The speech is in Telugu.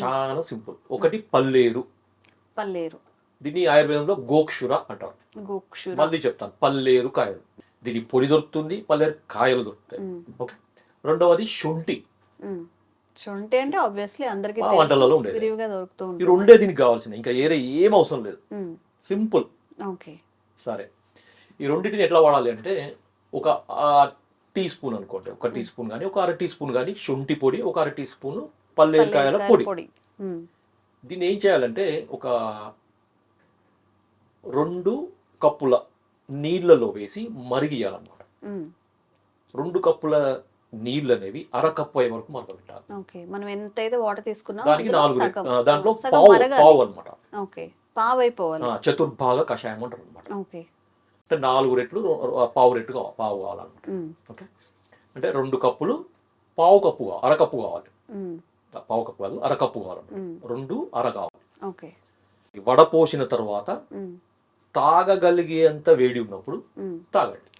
చాలా సింపుల్. ఒకటి పల్లేరు. పల్లేరు. దీన్ని ఆయుర్వేదంలో గోక్షుర అంటారు. గోక్షుర. మళ్ళీ చెప్తాను, పల్లేరు కాయలు. దీని పొడి దొరుకుతుంది, పల్లేరు కాయలు దొరుకుతాయి. ఓకే. రెండవది శొంఠి. శొంఠి అంటే ఆబ్వియస్లీ అందరికీ వంటలలో ఉండేది. విరివిగా దొరుకుతూ ఈ రెండే దీనికి కావాల్సింది, ఇంకా ఏం అవసరం లేదు. సింపుల్. ఓకే. సరే, ఈ రెండింటిని ఎట్లా వాడాలి అంటే, ఒక టీ స్పూన్ అనుకోండి, ఒక టీ స్పూన్ కానీ ఒక అర టీ స్పూన్ కానీ శొంఠి పొడి, ఒక అర టీ స్పూన్ పల్లేరుకాయల పొడి. దీన్ని ఏం చేయాలంటే, ఒక 2 కప్పుల నీళ్ళలో వేసి మరిగియాలన్నమాట. 2 కప్పుల నీళ్ళు అనేవి అరకప్పు అయ్యే వరకు మరగబెట్టాలి. మనం ఎంతైతే వాటర్ తీసుకున్నామో దానికి 4, దాంట్లో పావు అనమాట. పావు అయిపోవాలి. చతుర్భాగ కషాయం అంటారు అనమాట. ఓకే. అంటే 4 రెట్లు పావు రెట్లు పావు కావాలన్నమాట. ఓకే. అంటే 2 కప్పులు పావు కప్పు అరకప్పు కావాలి. పావు కప్పు కాదు, అరకప్పు కావాలన్నమాట. 2 అర కావాలి. ఓకే. వడపోసిన తర్వాత తాగగలిగేంత వేడి ఉన్నప్పుడు తాగండి.